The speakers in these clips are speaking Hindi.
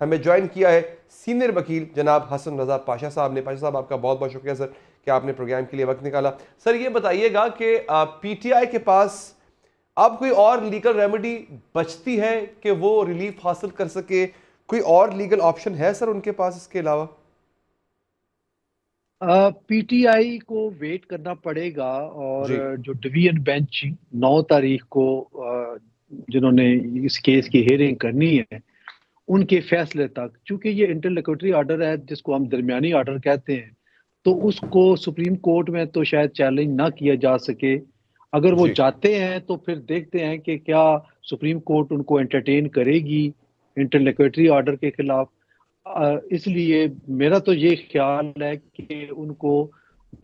हमें ज्वाइन किया है सीनियर वकील जनाब हसन रजा पाशा साहब ने। पाशा साहब, आपका बहुत बहुत शुक्रिया सर कि आपने प्रोग्राम के लिए वक्त निकाला। सर ये बताइएगा कि पीटीआई के पास अब कोई और लीगल रेमेडी बचती है कि वो रिलीफ हासिल कर सके? कोई और लीगल ऑप्शन है सर उनके पास इसके अलावा? पीटीआई को वेट करना पड़ेगा, और जी जो डिवीजन बेंच 9 तारीख को जिन्होंने इस केस की हियरिंग करनी है, उनके फैसले तक, चूंकि ये इंटरलोक्यूटरी ऑर्डर है जिसको हम दरमियानी ऑर्डर कहते हैं, तो उसको सुप्रीम कोर्ट में तो शायद चैलेंज ना किया जा सके। अगर वो जी। जाते हैं तो फिर देखते हैं कि क्या सुप्रीम कोर्ट उनको एंटरटेन करेगी इंटरलोक्यूटरी ऑर्डर के खिलाफ। इसलिए मेरा तो ये ख्याल है कि उनको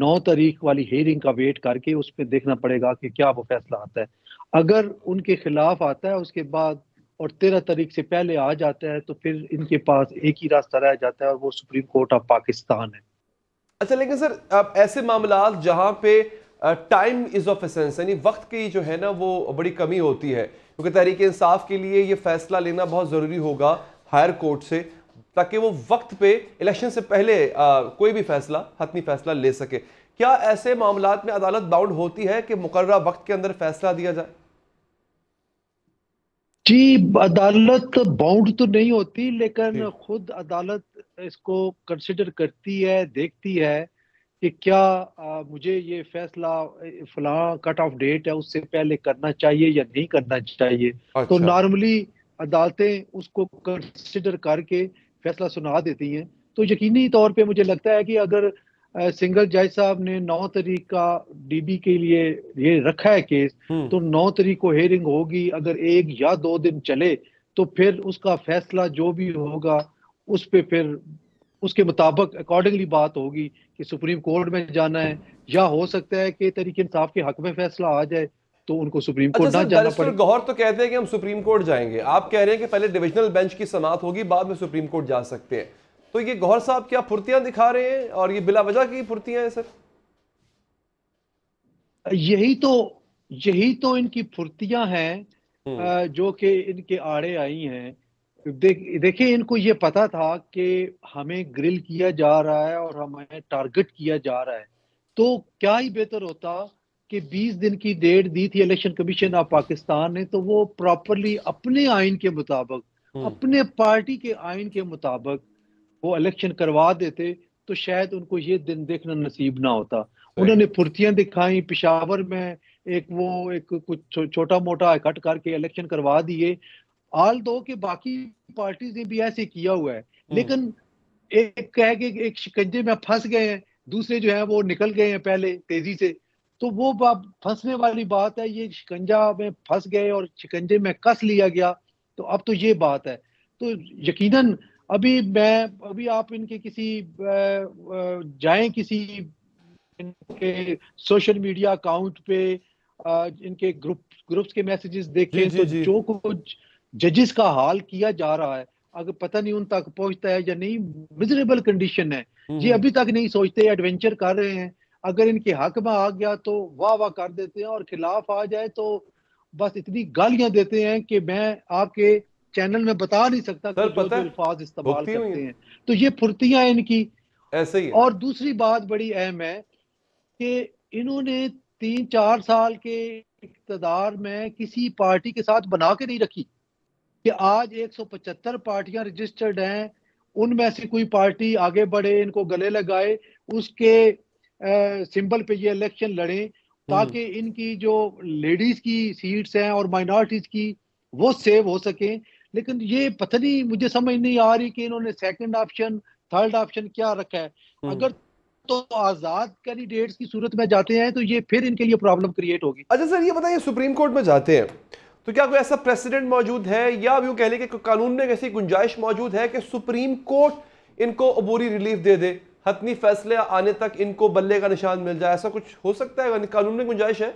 9 तारीख वाली हेयरिंग का वेट करके उस पर देखना पड़ेगा कि क्या वो फैसला आता है। अगर उनके खिलाफ आता है उसके बाद और 13 तारीख से पहले आ जाता है, तो फिर इनके पास एक ही रास्ता रह जाता है और वो सुप्रीम कोर्ट ऑफ पाकिस्तान है। अच्छा, लेकिन सर अब ऐसे मामला जहां पे टाइम इज ऑफ एसेंस, यानी वक्त की जो है ना वो बड़ी कमी होती है, क्योंकि तहरीक इंसाफ के लिए ये फैसला लेना बहुत ज़रूरी होगा हायर कोर्ट से, ताकि वो वक्त पे इलेक्शन से पहले कोई भी फैसला, हतमी फैसला ले सके। क्या ऐसे मामलात में अदालत बाउंड होती है कि मुकर्ररा वक्त के अंदर फैसला दिया जाए? जी, अदालत बाउंड तो नहीं होती, जी। लेकिन खुद अदालत इसको कंसिडर करती है, देखती है कि क्या मुझे ये फैसला फलां कट ऑफ डेट है उससे पहले करना चाहिए या नहीं करना चाहिए। तो अच्छा। नॉर्मली अदालतें उसको कंसिडर करके फैसला सुना देती हैं। तो यकीनी तौर पे मुझे लगता है कि अगर सिंगल जज साहब ने 9 तारीख का डीबी के लिए ये रखा है केस, हम्म। तो 9 तारीख को हेयरिंग होगी। अगर 1 या 2 दिन चले तो फिर उसका फैसला जो भी होगा उस पे फिर उसके मुताबिक अकॉर्डिंगली बात होगी कि सुप्रीम कोर्ट में जाना है, या हो सकता है कि तरीके इंसाफ के हक में फैसला आ जाए तो उनको सुप्रीम अच्छा कोर्ट ना सर, जाना बैरिस्टर पड़े। गौहर तो कहते हैं कि हम सुप्रीम कोर्ट जाएंगे, आप कह रहे हैं कि पहले डिविजनल बेंच की समाअत होगी, बाद में सुप्रीम कोर्ट जा सकते हैं। तो ये गौहर साहब क्या फुर्तियां दिखा रहे हैं, और ये बिला वजह की फुर्तियां हैं सर? यही तो यही तो इनकी फुर्तियां हैं, हम्म। जो कि इनके आड़े आई हैं। देखिए, इनको ये पता था कि हमें ग्रिल किया जा रहा है और हमें टारगेट किया जा रहा है। तो क्या ही बेहतर होता कि 20 दिन की डेट दी थी इलेक्शन कमीशन ऑफ पाकिस्तान ने, तो वो प्रॉपरली अपने आइन के मुताबिक, हम्म। अपने पार्टी के आइन के मुताबिक वो इलेक्शन करवा देते, तो शायद उनको ये दिन देखना नसीब ना होता। सही। उन्होंने फुर्तियां दिखाई पेशावर में, एक कुछ छोटा मोटा इकट्ठ करके इलेक्शन करवा दिए। आल दो कि बाकी पार्टीज ने भी ऐसे किया हुआ है, हम्म। लेकिन एक कह के एक शिकंजे में फंस गए हैं, दूसरे जो है वो निकल गए हैं पहले तेजी से। तो वो फंसने वाली बात है, ये शिकंजा में फंस गए और शिकंजे में कस लिया गया। तो अब तो ये बात है। तो यकीनन अभी आप इनके किसी जाएं किसी इनके सोशल मीडिया अकाउंट पे, इनके ग्रुप्स के मैसेजेस जी देखें, जी तो जी। जो कुछ जजेस का हाल किया जा रहा है, अगर पता नहीं उन तक पहुंचता है या नहीं, मिजरेबल कंडीशन है। ये हम्म। अभी तक नहीं सोचते, एडवेंचर कर रहे हैं। अगर इनके हक में आ गया तो वाह वाह कर देते हैं, और खिलाफ आ जाए तो बस इतनी गालियां देते हैं कि मैं आपके चैनल में बता नहीं सकता सर कि जो पता जो है, अल्फाज इस्तेमाल भुगती हुई करते है, हैं। तो ये फुर्तियां इनकी। ऐसे ही है। और दूसरी बात बड़ी अहम है कि इन्होंने 3-4 साल के इक़्तिदार में किसी पार्टी के साथ बना के नहीं रखी कि आज 175 पार्टियां रजिस्टर्ड हैं, उनमें से कोई पार्टी आगे बढ़े, इनको गले लगाए, उसके सिंबल पे ये इलेक्शन लड़े, हम्म। ताकि इनकी जो लेडीज की सीट्स हैं और माइनॉरिटीज की वो सेव हो सकें। लेकिन ये पता नहीं, मुझे समझ नहीं आ रही कि इन्होंने सेकंड ऑप्शन, थर्ड ऑप्शन क्या रखा है। हम्म। अगर तो आजाद कैंडिडेट्स की सूरत में जाते हैं तो ये फिर इनके लिए प्रॉब्लम क्रिएट होगी। अच्छा सर, ये बताइए, सुप्रीम कोर्ट में जाते हैं तो क्या कोई ऐसा प्रेसिडेंट मौजूद है, या यूं कह लें कि कानून में एक ऐसी गुंजाइश मौजूद है कि सुप्रीम कोर्ट इनको अबूरी रिलीफ दे दे, हतमी फैसले आने तक इनको बल्ले का निशान मिल जाए? ऐसा कुछ हो सकता है? कानून में गुंजाइश है?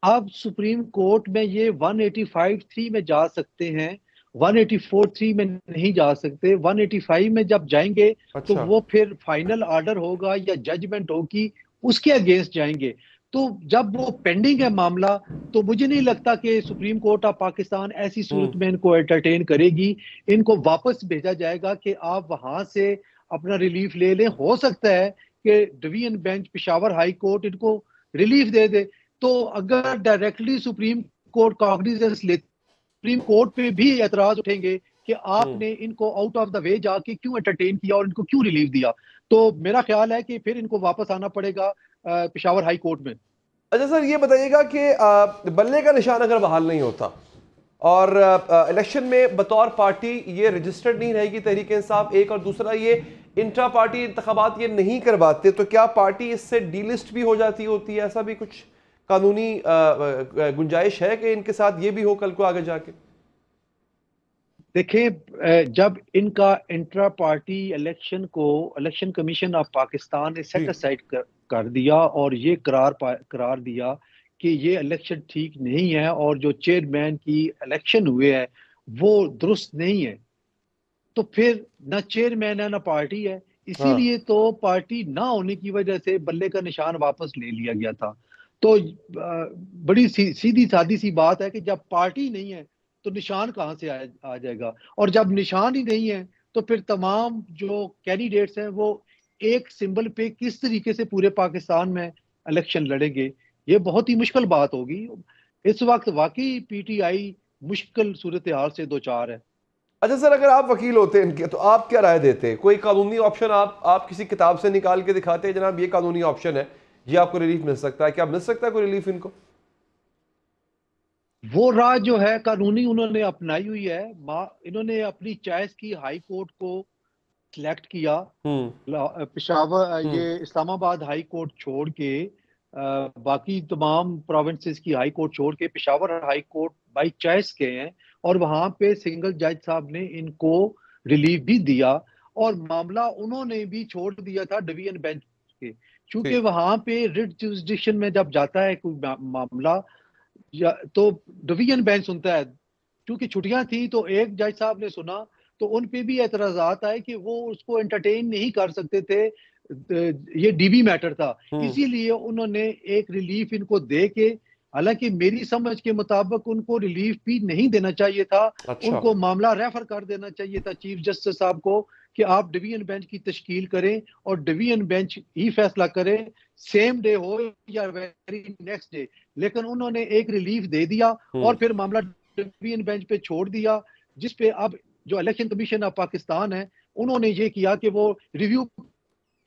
आप सुप्रीम कोर्ट में ये 185(3) में जा सकते हैं, 184(3) में नहीं जा सकते। 185 में जब जाएंगे तो अच्छा। वो फिर फाइनल ऑर्डर होगा या जजमेंट होगी, उसके अगेंस्ट जाएंगे। तो जब वो पेंडिंग है मामला, तो मुझे नहीं लगता कि सुप्रीम कोर्ट ऑफ पाकिस्तान ऐसी सूरत में इनको एंटरटेन करेगी। इनको वापस भेजा जाएगा कि आप वहां से अपना रिलीफ ले लें। हो सकता है कि division bench Peshawar high court इनको रिलीफ दे दे। तो अगर डायरेक्टली सुप्रीम कोर्ट कॉग्निजेंस ले, सुप्रीम कोर्ट पे भी एतराज उठेंगे कि आपने इनको आउट ऑफ द वे जाके क्यों एंटरटेन किया और इनको क्यों रिलीफ दिया। तो मेरा ख्याल है कि फिर इनको वापस आना पड़ेगा पेशावर हाई कोर्ट में। अच्छा सर, ये बताइएगा कि बल्ले का निशान अगर बहाल नहीं होता और इलेक्शन में बतौर पार्टी ये रजिस्टर्ड नहीं रहेगी तहरीक इंसाफ, एक, और दूसरा ये इंट्रा पार्टी इंतखाबात ये नहीं करवाते, तो क्या पार्टी इससे डीलिस्ट भी हो जाती होती है? ऐसा भी कुछ कानूनी गुंजाइश है कि इनके साथ ये भी हो कल को आगे जाके? देखिए, जब इनका इंट्रा पार्टी इलेक्शन को इलेक्शन कमीशन ऑफ पाकिस्तान ने सेट असाइड कर दिया और ये करार दिया कि ये इलेक्शन ठीक नहीं है और जो चेयरमैन की इलेक्शन हुए हैं वो दुरुस्त नहीं है, तो फिर ना चेयरमैन है ना पार्टी है। इसीलिए तो पार्टी ना होने की वजह से बल्ले का निशान वापस ले लिया गया था। तो बड़ी सीधी सादी सी बात है कि जब पार्टी नहीं है तो निशान कहाँ से आ जाएगा, और जब निशान ही नहीं है तो फिर तमाम जो कैंडिडेट्स हैं वो एक सिंबल पे किस तरीके से पूरे पाकिस्तान में इलेक्शन लड़ेंगे। ये बहुत ही मुश्किल बात होगी। इस वक्त वाकई पीटीआई मुश्किल सूरत हाल से दो चार है। अच्छा सर, अगर आप वकील होते इनके तो आप क्या राय देते? कोई कानूनी ऑप्शन आप किसी किताब से निकाल के दिखाते हैं, जनाब ये कानूनी ऑप्शन है, ये आपको रिलीफ मिल सकता है? क्या मिल सकता है कोई रिलीफ इनको? वो राह जो है कानूनी उन्होंने अपनाई हुई है। इन्होंने अपनी चॉइस की हाई कोर्ट को सिलेक्ट किया। पेशावर ये इस्लामाबाद हाई कोर्ट छोड़ के बाकी तमाम प्रोविंसेस की हाई कोर्ट छोड़ के Peshawar high court by choice गए हैं और वहां पे सिंगल जज साहब ने इनको रिलीफ भी दिया और मामला उन्होंने भी छोड़ दिया था डिवीजन बेंच के। क्योंकि वहां पे रिट जुरिसडिक्शन में जब जाता है कोई मामला तो डिवीजन बेंच सुनता है। क्योंकि छुट्टियां थी तो एक जज साहब ने सुना, तो उन पे भी एतराजात आए कि वो उसको एंटरटेन नहीं कर सकते थे। ये डीबी मैटर था, इसीलिए उन्होंने एक रिलीफ इनको दे के, हालांकि मेरी समझ के मुताबिक उनको रिलीफ भी नहीं देना चाहिए था। अच्छा। उनको मामला रेफर कर देना चाहिए था चीफ जस्टिस साहब को कि आप डिवीजन बेंच की तश्कील करें और डिवीजन बेंच ही फैसला करे, सेम डे हो या वेरी नेक्स्ट डे। लेकिन उन्होंने एक रिलीफ दे दिया और फिर मामला डिवीजन बेंच पे छोड़ दिया, जिसपे अब जो इलेक्शन कमीशन ऑफ पाकिस्तान है उन्होंने ये किया कि वो रिव्यू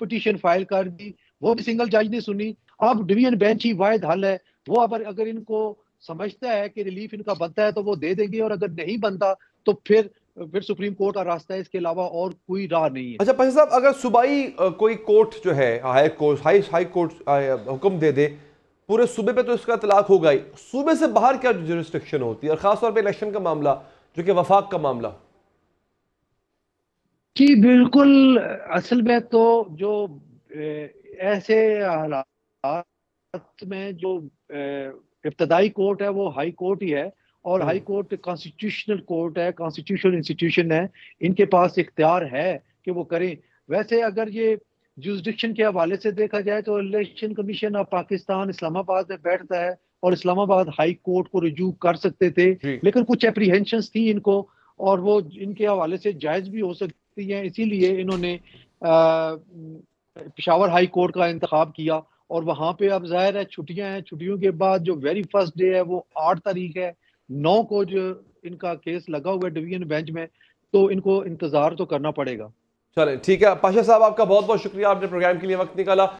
पिटीशन फाइल कर दी। वो भी सिंगल जज ने सुनी। अब डिवीजन बेंच ही वाहिद हल है। वो अगर इनको समझता है कि रिलीफ इनका बनता है तो वो दे देंगे, और अगर नहीं बनता तो फिर सुप्रीम कोर्ट का रास्ता है, इसके अलावा और कोई राह नहीं है। अच्छा पाशा साहब, अगर सूबाई कोई कोर्ट जो है, हाई कोर्ट हुक्म दे दे पूरे सूबे पे, तो इसका तलाक होगा ही। सूबे से बाहर क्या जुरिस्डिक्शन होती है, और खासतौर पे इलेक्शन का मामला जो कि वफाक का मामला? जी बिल्कुल। असल में तो जो ऐसे हालात में जो इब्तदाई कोर्ट है वो हाई कोर्ट ही है, और हाई कोर्ट कॉन्स्टिट्यूशनल कोर्ट है, कॉन्स्टिट्यूशनल इंस्टीट्यूशन है। इनके पास इख्तियार है कि वो करें। वैसे अगर ये जुरिस्डिक्शन के हवाले से देखा जाए तो election commission of Pakistan Islamabad में बैठता है और इस्लामाबाद हाई कोर्ट को रिज्यू कर सकते थे, लेकिन कुछ एप्रीहेंशंस थी इनको और वो इनके हवाले से जायज भी हो सकती हैं। इसीलिए इन्होंने पेशावर हाई कोर्ट का इंतखाब किया और वहां पे अब जाहिर है छुट्टियां हैं। छुट्टियों के बाद जो वेरी फर्स्ट डे है वो 8 तारीख है। 9 को जो इनका केस लगा हुआ है डिवीजन बेंच में, तो इनको इंतजार तो करना पड़ेगा। चलें ठीक है पाशा साहब, आपका बहुत बहुत शुक्रिया, आपने प्रोग्राम के लिए वक्त निकाला।